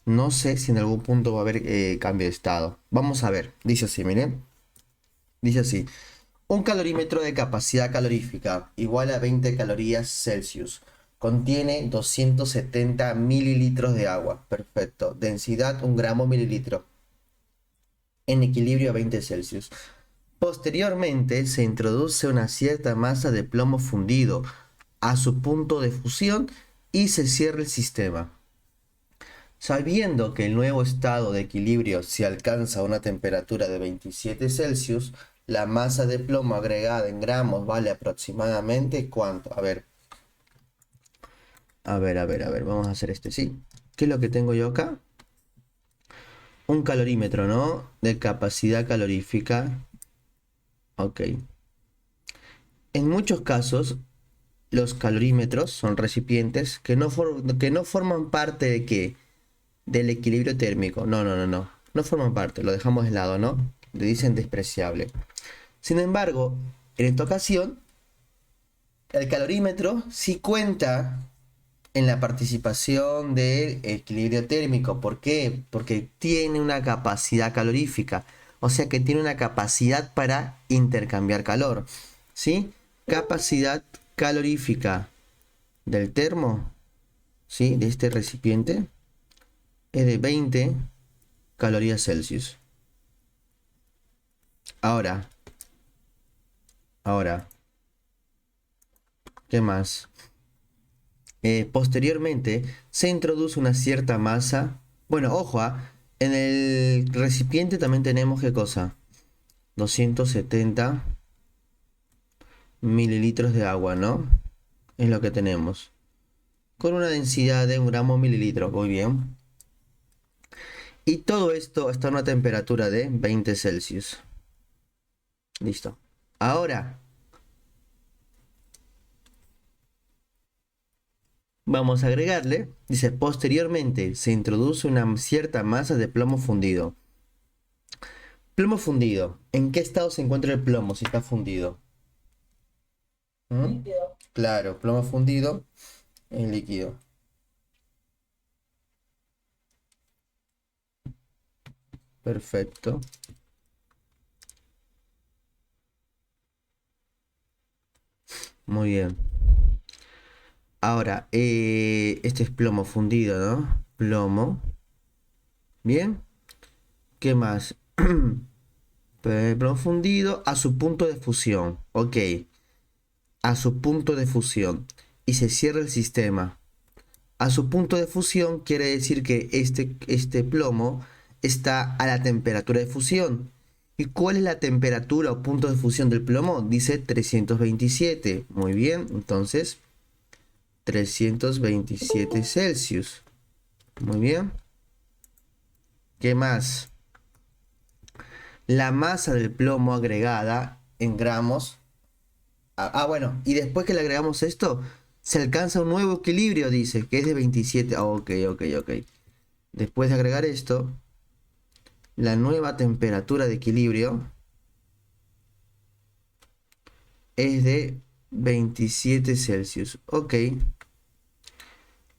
No sé si en algún punto va a haber cambio de estado. Vamos a ver. Dice así, miren. Dice así. Un calorímetro de capacidad calorífica igual a 20 calorías Celsius. Contiene 270 mililitros de agua. Perfecto. Densidad 1 gramo mililitro. En equilibrio a 20 Celsius. Posteriormente se introduce una cierta masa de plomo fundido a su punto de fusión y se cierra el sistema. Sabiendo que el nuevo estado de equilibrio se alcanza a una temperatura de 27 Celsius, la masa de plomo agregada en gramos vale aproximadamente ¿cuánto? A ver, vamos a hacer este, sí. ¿Qué es lo que tengo yo acá? Un calorímetro, ¿no? De capacidad calorífica. Ok. En muchos casos, los calorímetros son recipientes que no forman parte de qué? Del equilibrio térmico. No, no, no, no. No forman parte, lo dejamos de lado, ¿no? Le dicen despreciable. Sin embargo, en esta ocasión, el calorímetro sí cuenta en la participación del equilibrio térmico. ¿Por qué? Porque tiene una capacidad calorífica. O sea que tiene una capacidad para intercambiar calor. ¿Sí? Capacidad calorífica del termo, ¿sí? De este recipiente es de 20 calorías Celsius. Ahora, ahora, ¿qué más? Posteriormente se introduce una cierta masa. Bueno, ojo, en el recipiente también tenemos qué cosa. 270 mililitros de agua, ¿no? Es lo que tenemos. Con una densidad de 1 gramo mililitro. Muy bien. Y todo esto está a una temperatura de 20 Celsius. Listo. Ahora vamos a agregarle. Dice, posteriormente se introduce una cierta masa de plomo fundido. Plomo fundido. ¿En qué estado se encuentra el plomo si está fundido? ¿Mm? Líquido. Claro, plomo fundido en líquido. Perfecto. Muy bien. Ahora, este es plomo fundido, ¿no? Plomo. Bien. ¿Qué más? Plomo fundido a su punto de fusión. Ok. A su punto de fusión. Y se cierra el sistema. A su punto de fusión quiere decir que este plomo está a la temperatura de fusión. ¿Y cuál es la temperatura o punto de fusión del plomo? Dice 327. Muy bien, entonces 327 Celsius. Muy bien. ¿Qué más? La masa del plomo agregada en gramos. Bueno, y después que le agregamos esto, se alcanza un nuevo equilibrio, dice, que es de 27. Ok, ok, ok. Después de agregar esto, la nueva temperatura de equilibrio es de 27 Celsius. Ok.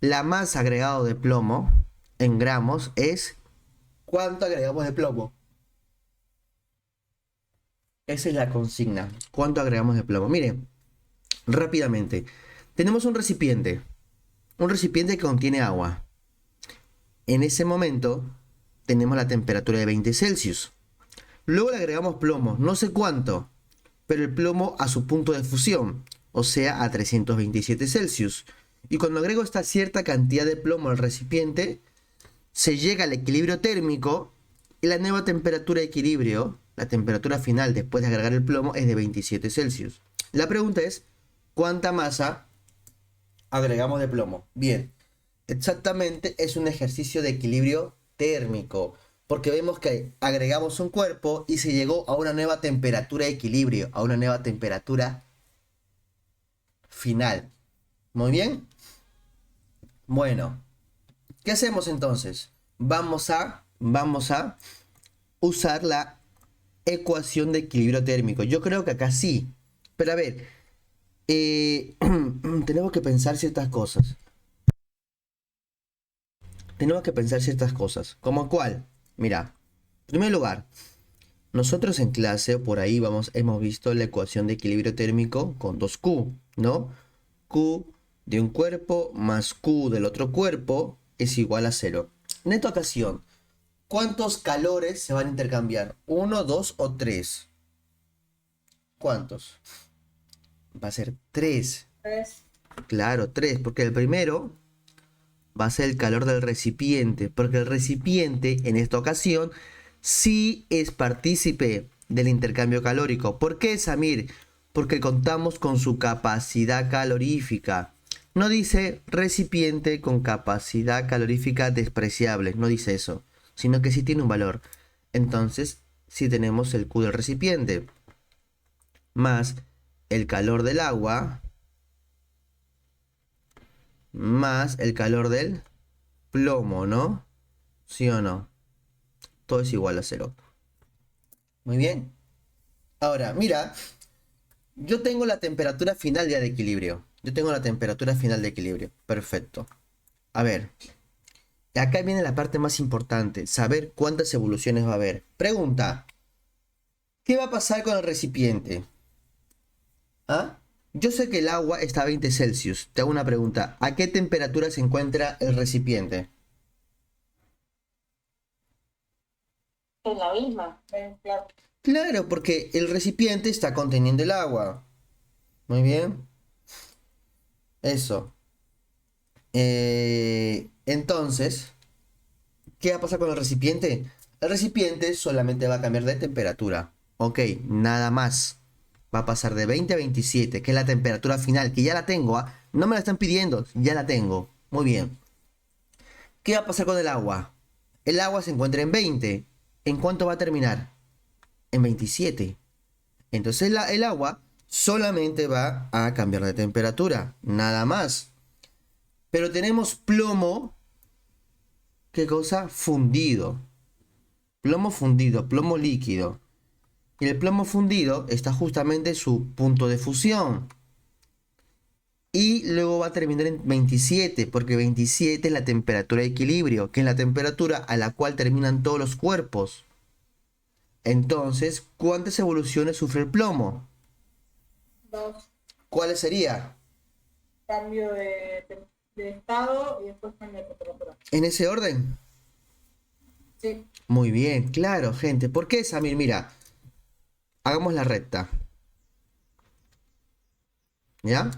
La masa agregado de plomo en gramos es... ¿Cuánto agregamos de plomo? Esa es la consigna. ¿Cuánto agregamos de plomo? Miren, rápidamente. Tenemos un recipiente. Un recipiente que contiene agua. En ese momento tenemos la temperatura de 20 Celsius. Luego le agregamos plomo, no sé cuánto, pero el plomo a su punto de fusión, o sea, a 327 Celsius. Y cuando agrego esta cierta cantidad de plomo al recipiente, se llega al equilibrio térmico y la nueva temperatura de equilibrio, la temperatura final después de agregar el plomo, es de 27 Celsius. La pregunta es, ¿cuánta masa agregamos de plomo? Bien, exactamente es un ejercicio de equilibrio térmico, porque vemos que agregamos un cuerpo y se llegó a una nueva temperatura de equilibrio, a una nueva temperatura final. Muy bien. Bueno, ¿qué hacemos entonces? Vamos a usar la ecuación de equilibrio térmico. Yo creo que acá sí. Pero a ver, tenemos que pensar ciertas cosas. tenemos que pensar ciertas cosas. ¿Como cuál? Mira, en primer lugar, nosotros en clase, por ahí hemos visto la ecuación de equilibrio térmico con 2Q, ¿no? Q de un cuerpo más Q del otro cuerpo es igual a 0. En esta ocasión, ¿cuántos calores se van a intercambiar? ¿Uno, dos o tres? ¿Cuántos? Va a ser 3. Tres. Claro, 3, porque el primero va a ser el calor del recipiente, porque el recipiente en esta ocasión sí es partícipe del intercambio calórico. ¿Por qué, Samir? Porque contamos con su capacidad calorífica. No dice recipiente con capacidad calorífica despreciable, no dice eso, sino que sí tiene un valor. Entonces, sí tenemos el Q del recipiente, más el calor del agua, más el calor del plomo, ¿no? ¿Sí o no? Todo es igual a 0. Muy bien. Ahora, mira, yo tengo la temperatura final ya de equilibrio. Yo tengo la temperatura final de equilibrio. Perfecto. A ver, acá viene la parte más importante, saber cuántas evoluciones va a haber. Pregunta, ¿qué va a pasar con el recipiente? ¿Ah? Yo sé que el agua está a 20 Celsius. Te hago una pregunta, ¿a qué temperatura se encuentra el recipiente? Es la misma. Claro. Claro, porque el recipiente está conteniendo el agua. Muy bien. Eso. Entonces, ¿qué va a pasar con el recipiente? El recipiente solamente va a cambiar de temperatura. Ok, nada más. Va a pasar de 20 a 27, que es la temperatura final, que ya la tengo. ¿Ah? No me la están pidiendo, ya la tengo. Muy bien. ¿Qué va a pasar con el agua? El agua se encuentra en 20. ¿En cuánto va a terminar? En 27. Entonces el agua solamente va a cambiar de temperatura, nada más. Pero tenemos plomo, ¿qué cosa? Fundido. Plomo fundido, plomo líquido. Y el plomo fundido está justamente en su punto de fusión. Y luego va a terminar en 27, porque 27 es la temperatura de equilibrio, que es la temperatura a la cual terminan todos los cuerpos. Entonces, ¿cuántas evoluciones sufre el plomo? Dos. ¿Cuáles sería? Cambio de estado y después cambio de temperatura. ¿En ese orden? Sí. Muy bien, claro, gente. ¿Por qué, Samir? Mira, hagamos la recta. ¿Ya?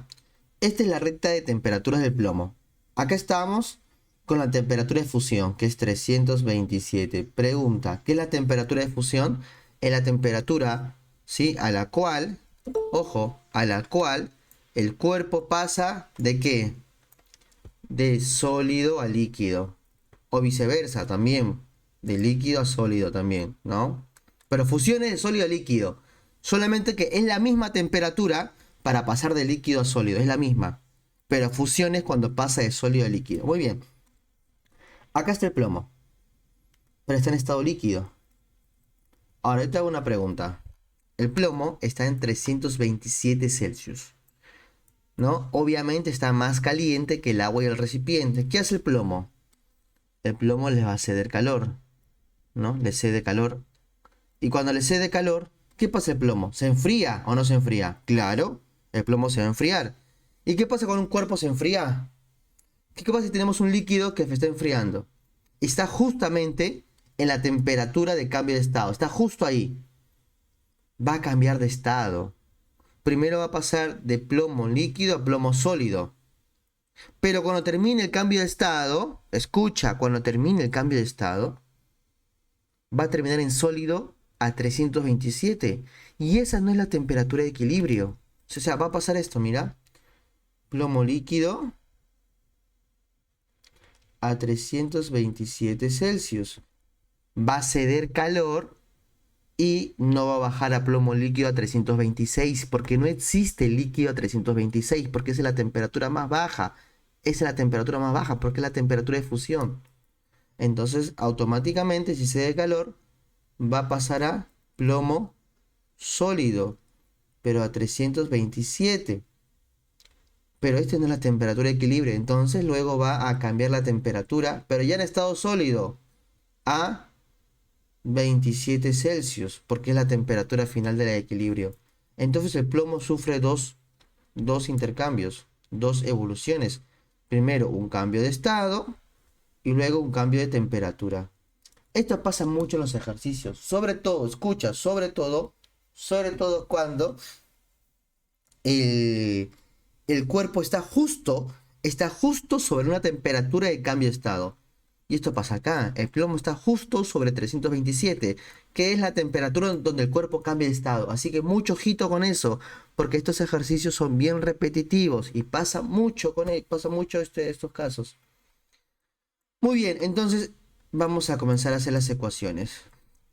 Esta es la recta de temperaturas del plomo. Acá estamos con la temperatura de fusión, que es 327. Pregunta, ¿qué es la temperatura de fusión? Es la temperatura, ¿sí? A la cual, ojo, a la cual el cuerpo pasa ¿de qué? De sólido a líquido. O viceversa también, de líquido a sólido también, ¿no? Pero fusión es de sólido a líquido. Solamente que es la misma temperatura para pasar de líquido a sólido, es la misma. Pero fusión es cuando pasa de sólido a líquido. Muy bien. Acá está el plomo, pero está en estado líquido. Ahora yo te hago una pregunta. El plomo está en 327 Celsius, ¿no? Obviamente está más caliente que el agua y el recipiente. ¿Qué hace el plomo? El plomo le va a ceder calor, ¿no? Le cede calor. Y cuando le cede calor, ¿qué pasa el plomo? ¿Se enfría o no se enfría? Claro, el plomo se va a enfriar. ¿Y qué pasa cuando un cuerpo se enfría? ¿Qué pasa si tenemos un líquido que se está enfriando? Está justamente en la temperatura de cambio de estado. Está justo ahí. Va a cambiar de estado. Primero va a pasar de plomo líquido a plomo sólido. Pero cuando termine el cambio de estado, escucha, cuando termine el cambio de estado, va a terminar en sólido a 327. Y esa no es la temperatura de equilibrio. O sea, va a pasar esto, mira. Plomo líquido a 327 Celsius. Va a ceder calor y no va a bajar a plomo líquido a 326, porque no existe líquido a 326, porque esa es la temperatura más baja. Esa es la temperatura más baja, porque es la temperatura de fusión. Entonces, automáticamente, si cede calor, va a pasar a plomo sólido, pero a 327. pero este no es la temperatura de equilibrio, entonces luego va a cambiar la temperatura, pero ya en estado sólido, a 27 Celsius, porque es la temperatura final del equilibrio. Entonces el plomo sufre dos intercambios, dos evoluciones. Primero un cambio de estado y luego un cambio de temperatura. Esto pasa mucho en los ejercicios, sobre todo, escucha, sobre todo cuando el, el cuerpo está justo sobre una temperatura de cambio de estado. Y esto pasa acá, el plomo está justo sobre 327, que es la temperatura donde el cuerpo cambia de estado. Así que mucho ojito con eso, porque estos ejercicios son bien repetitivos y pasa mucho estos casos. Muy bien, entonces vamos a comenzar a hacer las ecuaciones.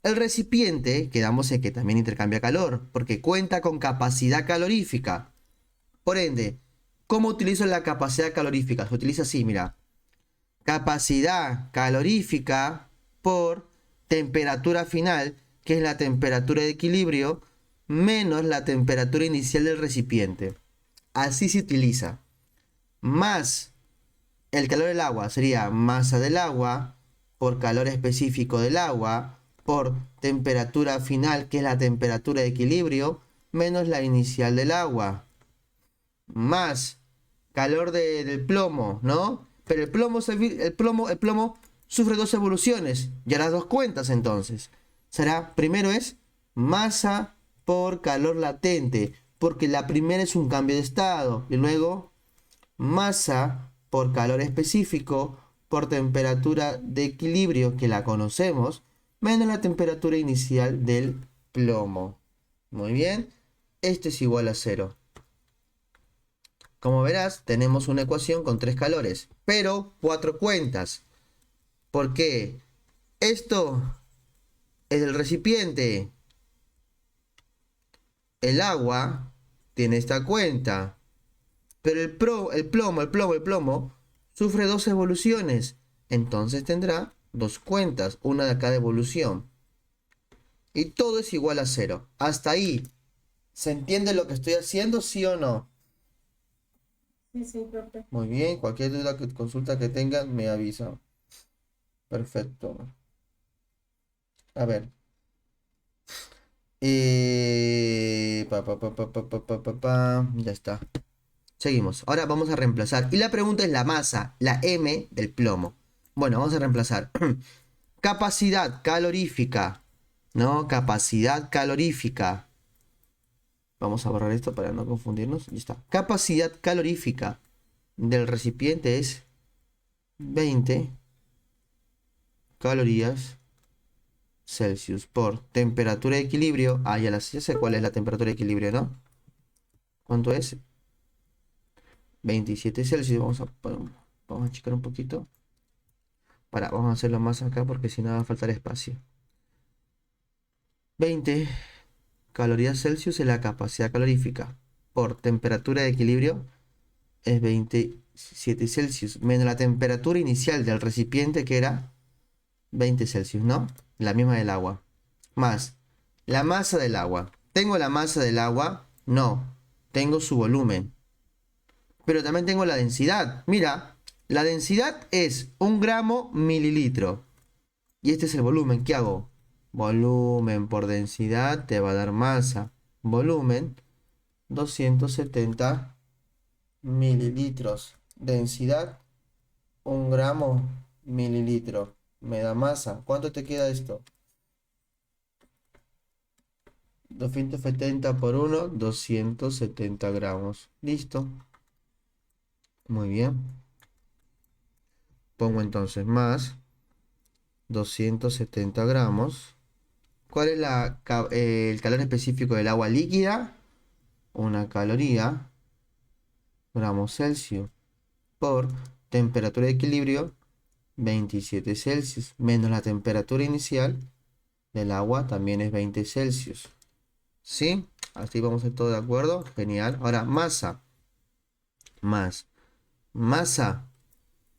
El recipiente, quedamos en que también intercambia calor, porque cuenta con capacidad calorífica. Por ende, ¿cómo utilizo la capacidad calorífica? Se utiliza así, mira. Capacidad calorífica por temperatura final, que es la temperatura de equilibrio, menos la temperatura inicial del recipiente. Así se utiliza. Más el calor del agua sería masa del agua por calor específico del agua por temperatura final, que es la temperatura de equilibrio, menos la inicial del agua. Más calor del plomo, ¿no? Pero el plomo sufre dos evoluciones. Ya las dos cuentas entonces. Primero es masa por calor latente, porque la primera es un cambio de estado. Y luego masa por calor específico por temperatura de equilibrio, que la conocemos, menos la temperatura inicial del plomo. Muy bien, esto es igual a 0. Como verás, tenemos una ecuación con 3 calores, pero 4 cuentas. ¿Por qué? Esto es el recipiente. El agua tiene esta cuenta. Pero el plomo sufre dos evoluciones. Entonces tendrá dos cuentas, una de cada evolución. Y todo es igual a 0. Hasta ahí. ¿Se entiende lo que estoy haciendo, sí o no? Sí, sí, profe. Muy bien, cualquier duda, consulta que tengan, me avisan. Perfecto. A ver. Ya está. Seguimos. Ahora vamos a reemplazar. Y la pregunta es la masa, la M del plomo. Bueno, vamos a reemplazar. Capacidad calorífica. ¿No? Capacidad calorífica. Vamos a borrar esto para no confundirnos. Ya está. Capacidad calorífica del recipiente es 20 calorías Celsius por temperatura de equilibrio. Ah, ya sé cuál es la temperatura de equilibrio, ¿no? ¿Cuánto es? 27 Celsius. Vamos a checar un poquito. Vamos a hacerlo más acá porque si no va a faltar espacio. 20 calorías Celsius es la capacidad calorífica. Por temperatura de equilibrio es 27 Celsius. Menos la temperatura inicial del recipiente, que era 20 Celsius, ¿no? La misma del agua. Más la masa del agua. ¿Tengo la masa del agua? No. Tengo su volumen. Pero también tengo la densidad. Mira, la densidad es 1 gramo mililitro. Y este es el volumen. ¿Qué hago? Volumen por densidad te va a dar masa. Volumen 270 mililitros. Densidad 1 gramo mililitro. Me da masa. ¿Cuánto te queda esto? 270 por 1, 270 gramos. Listo. Muy bien. Pongo entonces más 270 gramos. ¿Cuál es el calor específico del agua líquida? Una caloría, gramos Celsius, por temperatura de equilibrio, 27 Celsius, menos la temperatura inicial del agua, también es 20 Celsius. ¿Sí? Así vamos a estar todos de acuerdo. Genial. Ahora, masa. Masa,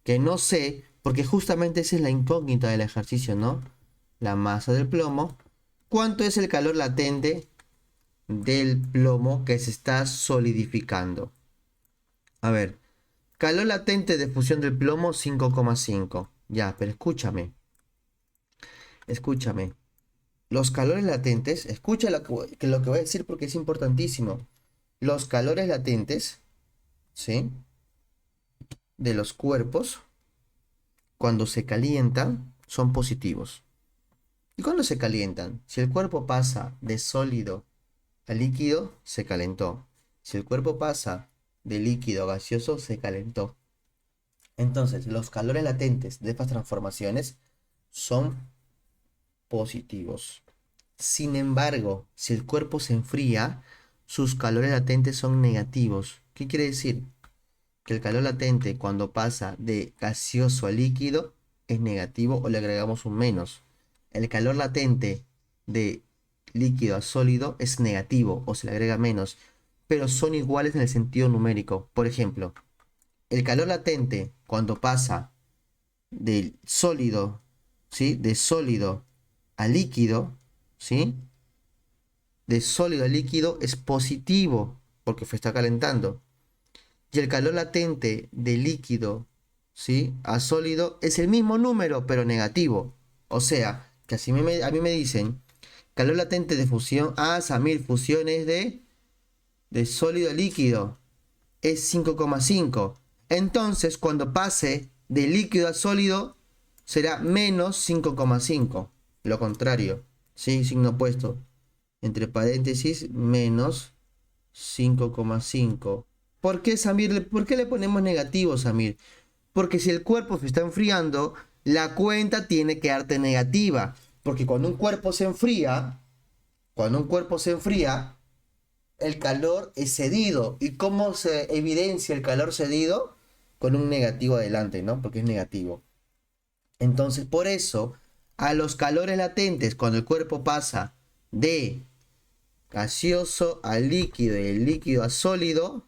que no sé, porque justamente esa es la incógnita del ejercicio, ¿no? La masa del plomo. ¿Cuánto es el calor latente del plomo que se está solidificando? A ver, calor latente de fusión del plomo 5,5. Ya, pero escúchame. Escúchame. Los calores latentes, escucha lo que voy a decir porque es importantísimo. Los calores latentes, ¿sí? De los cuerpos, cuando se calientan, son positivos. ¿Y cuando se calientan? Si el cuerpo pasa de sólido a líquido, se calentó. Si el cuerpo pasa de líquido a gaseoso, se calentó. Entonces, los calores latentes de estas transformaciones son positivos. Sin embargo, si el cuerpo se enfría, sus calores latentes son negativos. ¿Qué quiere decir? Que el calor latente cuando pasa de gaseoso a líquido es negativo o le agregamos un menos. El calor latente de líquido a sólido es negativo o se le agrega menos, pero son iguales en el sentido numérico. Por ejemplo, el calor latente cuando pasa del sólido, ¿sí? De sólido a líquido, ¿sí? De sólido a líquido es positivo porque se está calentando. Y el calor latente de líquido, ¿sí? A sólido es el mismo número pero negativo. O sea, que así a mí me dicen, calor latente de fusión, Samir, fusión es de sólido a líquido, es 5,5. Entonces, cuando pase de líquido a sólido, será menos 5,5. Lo contrario, ¿sí? Signo opuesto. Entre paréntesis, menos 5,5. ¿Por qué, Samir? ¿Por qué le ponemos negativo, Samir? Porque si el cuerpo se está enfriando, la cuenta tiene que darte negativa. Porque cuando un cuerpo se enfría, el calor es cedido. ¿Y cómo se evidencia el calor cedido? Con un negativo adelante, ¿no? Porque es negativo. Entonces, por eso, a los calores latentes, cuando el cuerpo pasa de gaseoso a líquido y el líquido a sólido,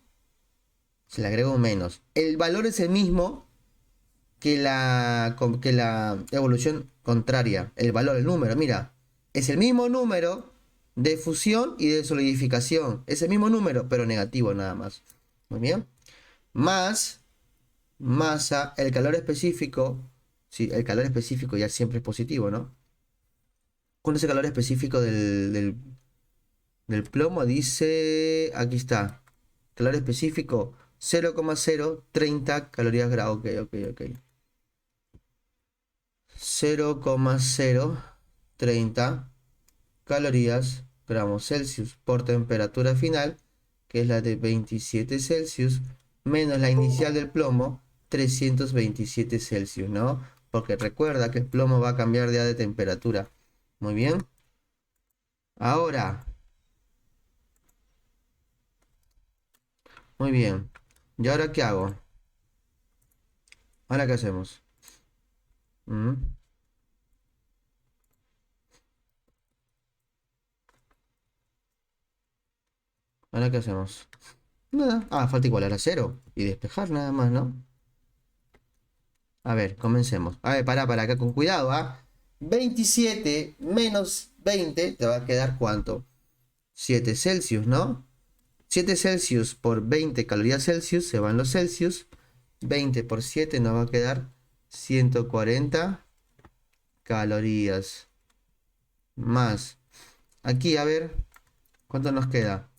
se le agrega un menos. El valor es el mismo que la evolución contraria. El valor, el número, mira, es el mismo número de fusión y de solidificación. Es el mismo número, pero negativo nada más. Muy bien. Más masa, el calor específico. Sí, el calor específico ya siempre es positivo, ¿no? ¿Cuál es el calor específico del plomo? Dice, aquí está. Calor específico 0,030 calorías grado. Ok, ok, ok. 0,030 calorías gramos Celsius por temperatura final, que es la de 27 Celsius, menos la inicial del plomo, 327 Celsius, ¿no? Porque recuerda que el plomo va a cambiar ya de temperatura. Muy bien. Ahora, muy bien. ¿Y ahora qué hago? ¿Ahora qué hacemos? ¿Ahora qué hacemos? Nada. Falta igualar a cero. Y despejar nada más, ¿no? A ver, comencemos. A ver, para acá con cuidado, 27 menos 20 te va a quedar ¿cuánto? 7 Celsius, ¿no? 7 Celsius por 20 calorías Celsius, se van los Celsius. 20 por 7 nos va a quedar 140 calorías. Más. Aquí, a ver, ¿cuánto nos queda?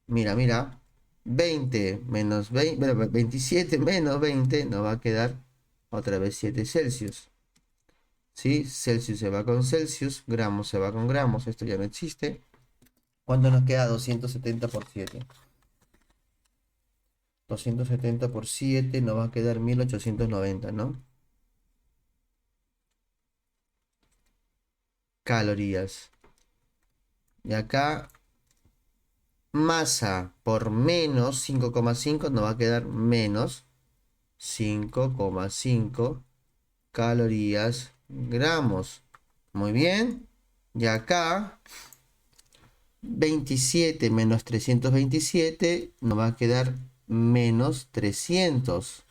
Mira, mira. 20 menos 20, bueno, 27 menos 20 nos va a quedar otra vez 7 Celsius. ¿Sí? Celsius se va con Celsius, gramos se va con gramos, esto ya no existe. ¿Cuánto nos queda? 270 por 7. 270 por 7 nos va a quedar 1890, ¿no? Calorías. Y acá, masa por menos 5,5 nos va a quedar menos 5,5 calorías gramos. Muy bien. Y acá, 27 menos 327 nos va a quedar menos 300.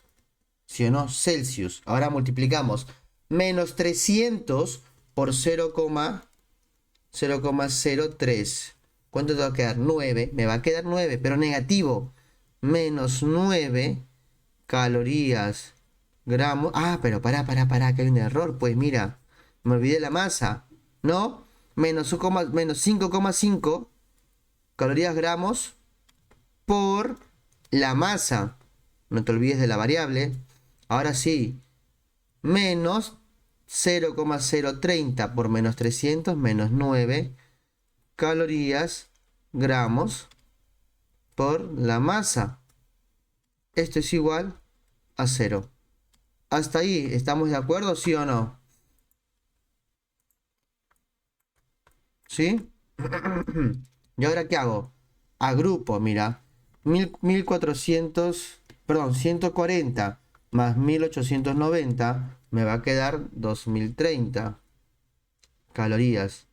¿Sí o no? Celsius. Ahora multiplicamos menos 300 por 0,03. ¿Cuánto te va a quedar? 9. Me va a quedar 9, pero negativo. menos 9 calorías gramos. Ah, pero pará, que hay un error. Pues mira, me olvidé la masa. ¿No? Menos 5,5 calorías gramos por la masa. No te olvides de la variable. Ahora sí, menos 0,030 por menos 300 menos 9 calorías gramos por la masa. Esto es igual a 0. ¿Hasta ahí estamos de acuerdo, sí o no? ¿Sí? ¿Y ahora qué hago? Agrupo, mira. 1400, perdón, 140 más 1890 me va a quedar 2030 calorías.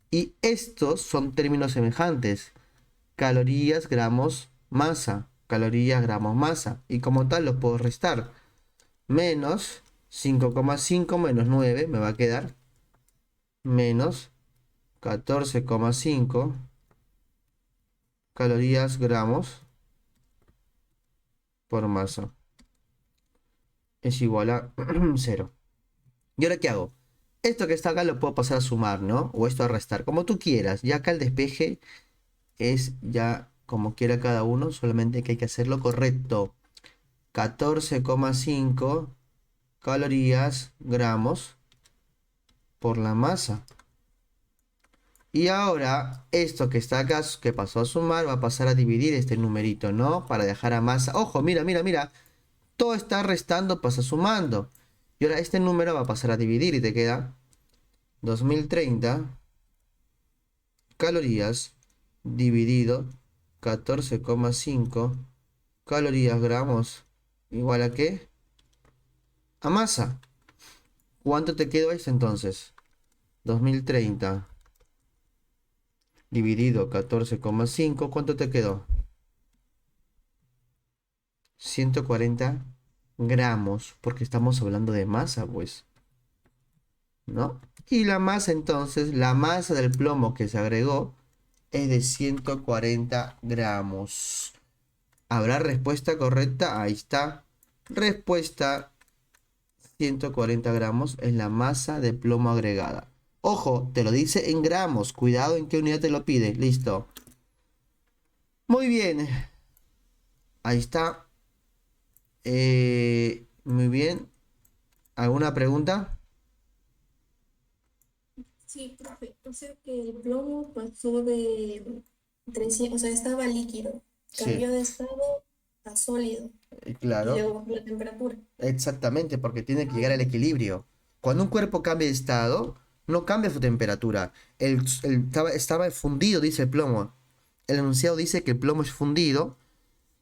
Y estos son términos semejantes. Calorías, gramos, masa. Calorías, gramos, masa. Y como tal los puedo restar. Menos 5,5 menos 9 me va a quedar menos 14,5 calorías, gramos por masa. Es igual a 0. ¿Y ahora qué hago? Esto que está acá lo puedo pasar a sumar, ¿no? O esto a restar, como tú quieras. Ya acá el despeje es ya como quiera cada uno, solamente que hay que hacerlo correcto. 14,5 calorías, gramos por la masa. Y ahora, esto que está acá, que pasó a sumar, va a pasar a dividir este numerito, ¿no? Para dejar a masa. Ojo, mira. Todo está restando, pasa sumando. Y ahora este número va a pasar a dividir y te queda 2030 calorías dividido 14,5 calorías gramos. ¿Igual a qué? A masa. ¿Cuánto te quedó esto entonces? 2030 dividido 14,5. ¿Cuánto te quedó? 140 gramos, porque estamos hablando de masa, pues, ¿no? Y la masa entonces, la masa del plomo que se agregó es de 140 gramos. ¿Habrá respuesta correcta? Ahí está. Respuesta 140 gramos es la masa de plomo agregada. Ojo, te lo dice en gramos. Cuidado en qué unidad te lo pide. Listo. Muy bien. Ahí está. Muy bien. ¿Alguna pregunta? Sí, profe. O sea que el plomo pasó de 300, o sea, estaba líquido, Sí, cambió de estado a sólido y claro. luego bajó la temperatura. Exactamente, porque tiene que llegar al equilibrio. Cuando un cuerpo cambia de estado, no cambia su temperatura. Estaba fundido, dice el plomo. El enunciado dice que el plomo es fundido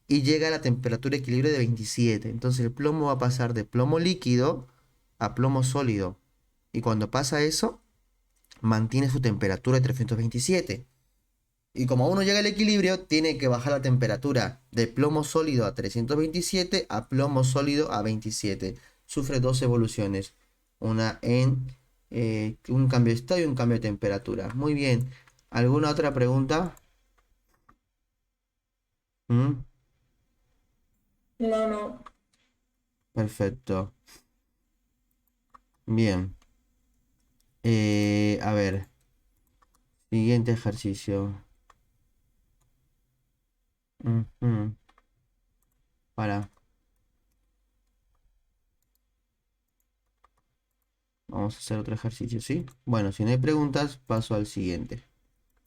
y llega a la temperatura de equilibrio de 27. Entonces el plomo va a pasar de plomo líquido a plomo sólido. Y cuando pasa eso, mantiene su temperatura de 327. Y como uno llega al equilibrio, tiene que bajar la temperatura de plomo sólido a 327 a plomo sólido a 27. Sufre dos evoluciones. Una en un cambio de estado y un cambio de temperatura. Muy bien. ¿Alguna otra pregunta? ¿Mm? No, no. Perfecto. Bien. A ver. Siguiente ejercicio. Ujú. Para. Vamos a hacer otro ejercicio, ¿sí? Bueno, si no hay preguntas, paso al siguiente.